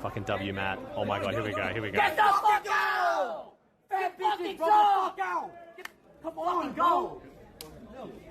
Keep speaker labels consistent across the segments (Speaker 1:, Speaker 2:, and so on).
Speaker 1: Fucking W, Matt. Oh my god, here we go, here we go.
Speaker 2: Get the fuck out! Fat fucking fuck out! Come on, go!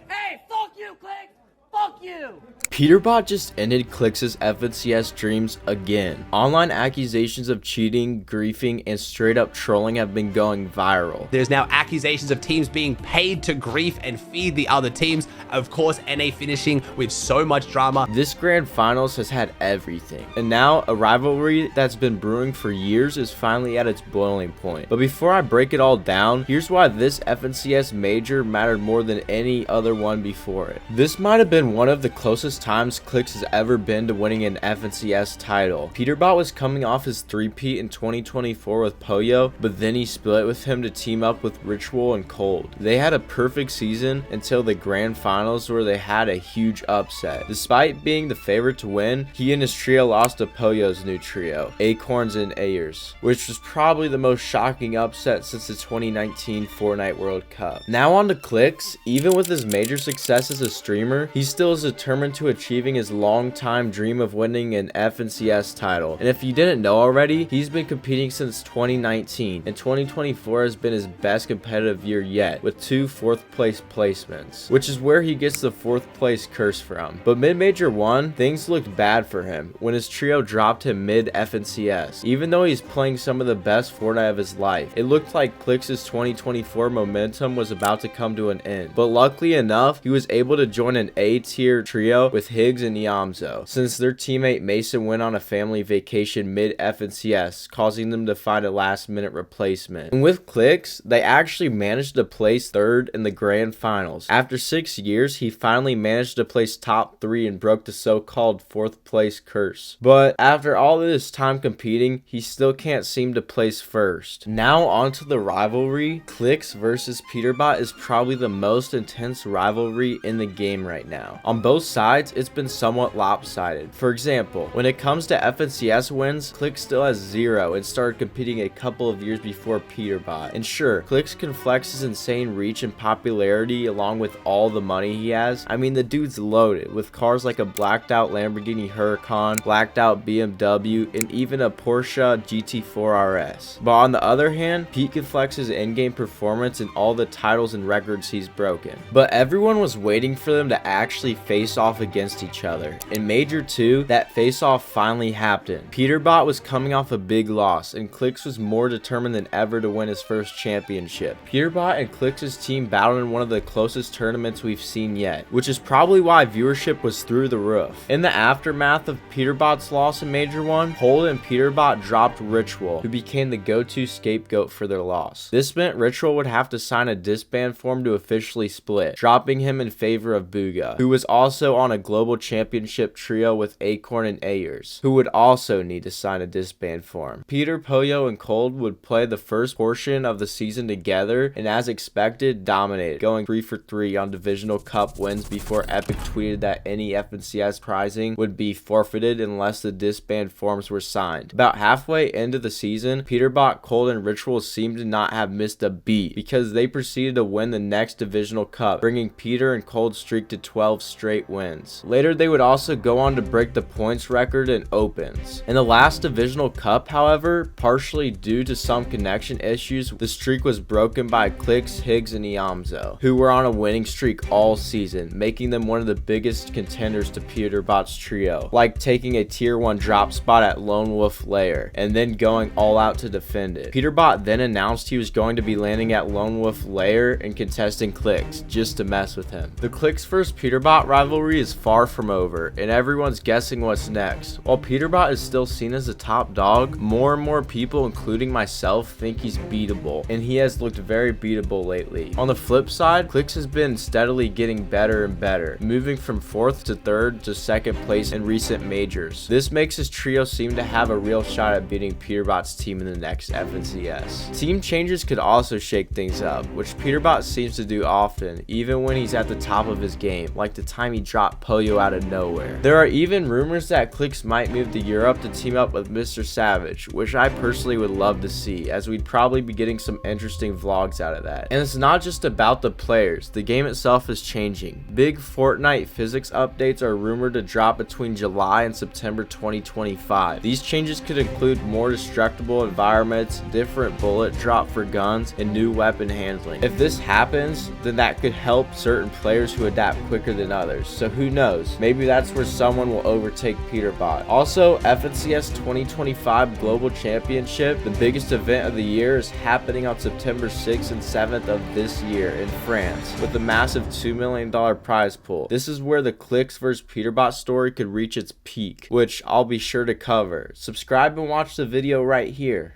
Speaker 2: Hey, fuck you, Clix! Fuck you!
Speaker 3: Peterbot just ended Clix's FNCS dreams again. Online accusations of cheating, griefing, and straight up trolling have been going viral.
Speaker 4: There's now accusations of teams being paid to grief and feed the other teams. Of course, NA finishing with so much drama.
Speaker 3: This grand finals has had everything. And now a rivalry that's been brewing for years is finally at its boiling point. But before I break it all down, here's why this FNCS major mattered more than any other one before it. This might have been one of the closest times Clix has ever been to winning an FNCS title. Peterbot was coming off his three-peat in 2024 with Poyo, but then he split with him to team up with Ritual and Cold. They had a perfect season until the grand finals where they had a huge upset. Despite being the favorite to win, he and his trio lost to Poyo's new trio, Acorns and Ayers, which was probably the most shocking upset since the 2019 Fortnite World Cup. Now on to Clix. Even with his major success as a streamer, he still is determined to achieving his long-time dream of winning an FNCS title. And if you didn't know already, he's been competing since 2019, and 2024 has been his best competitive year yet, with 2 fourth place placements, which is where he gets the 4th place curse from. But mid-major 1, things looked bad for him when his trio dropped him mid-FNCS. Even though he's playing some of the best Fortnite of his life, it looked like Clix's 2024 momentum was about to come to an end. But luckily enough, he was able to join an A-tier trio with Higgs and Yamzo, since their teammate Mason went on a family vacation mid-FNCS, causing them to find a last-minute replacement. And with Clix, they actually managed to place 3rd in the grand finals. After 6 years, he finally managed to place top 3 and broke the so-called 4th place curse. But after all this time competing, he still can't seem to place 1st. Now onto the rivalry. Clix versus Peterbot is probably the most intense rivalry in the game right now. On both sides, it's been somewhat lopsided. For example, when it comes to FNCS wins, Clix still has 0 and started competing a couple of years before Peterbot. And sure, Clix can flex his insane reach and popularity along with all the money he has. I mean, the dude's loaded with cars like a blacked out Lamborghini Huracan, blacked out BMW, and even a Porsche GT4 RS. But on the other hand, Pete can flex his in-game performance and all the titles and records he's broken. But everyone was waiting for them to actually face off against each other. In Major 2, that face-off finally happened. Peterbot was coming off a big loss, and Clix was more determined than ever to win his first championship. Peterbot and Clix's team battled in one of the closest tournaments we've seen yet, which is probably why viewership was through the roof. In the aftermath of Peterbot's loss in Major 1, Cold and Peterbot dropped Ritual, who became the go-to scapegoat for their loss. This meant Ritual would have to sign a disband form to officially split, dropping him in favor of Booga, who was also on a global championship trio with Acorn and Ayers, who would also need to sign a disband form. Peter, Poyo, and Cold would play the first portion of the season together, and as expected, dominated, going 3 for 3 on Divisional Cup wins before Epic tweeted that any FNCS prizing would be forfeited unless the disband forms were signed. About halfway into the season, Peterbot, Cold, and Ritual seemed to not have missed a beat because they proceeded to win the next Divisional Cup, bringing Peter and Cold's streak to 12 straight wins. Later, they would also go on to break the points record in opens. In the last Divisional Cup, however, partially due to some connection issues, the streak was broken by Clix, Higgs, and Yamzo, who were on a winning streak all season, making them one of the biggest contenders to Peterbot's trio, like taking a tier 1 drop spot at Lone Wolf Lair, and then going all out to defend it. Peterbot then announced he was going to be landing at Lone Wolf Lair and contesting Clix, just to mess with him. The Clix vs Peterbot rivalry is far from over, and everyone's guessing what's next. While Peterbot is still seen as a top dog, more and more people, including myself, think he's beatable, and he has looked very beatable lately. On the flip side, Clix has been steadily getting better and better, moving from 4th to 3rd to 2nd place in recent majors. This makes his trio seem to have a real shot at beating Peterbot's team in the next FNCS. Team changes could also shake things up, which Peterbot seems to do often, even when he's at the top of his game, like like the time he dropped Poyo out of nowhere. There are even rumors that Clix might move to Europe to team up with Mr. Savage, which I personally would love to see, as we'd probably be getting some interesting vlogs out of that. And it's not just about the players, the game itself is changing. Big Fortnite physics updates are rumored to drop between July and September 2025. These changes could include more destructible environments, different bullet drop for guns, and new weapon handling. If this happens, then that could help certain players who adapt quicker than others. So who knows? Maybe that's where someone will overtake Peterbot. Also, FNCS 2025 Global Championship, the biggest event of the year, is happening on September 6th and 7th of this year in France with a massive $2 million prize pool. This is where the Clix vs Peterbot story could reach its peak, which I'll be sure to cover. Subscribe and watch the video right here.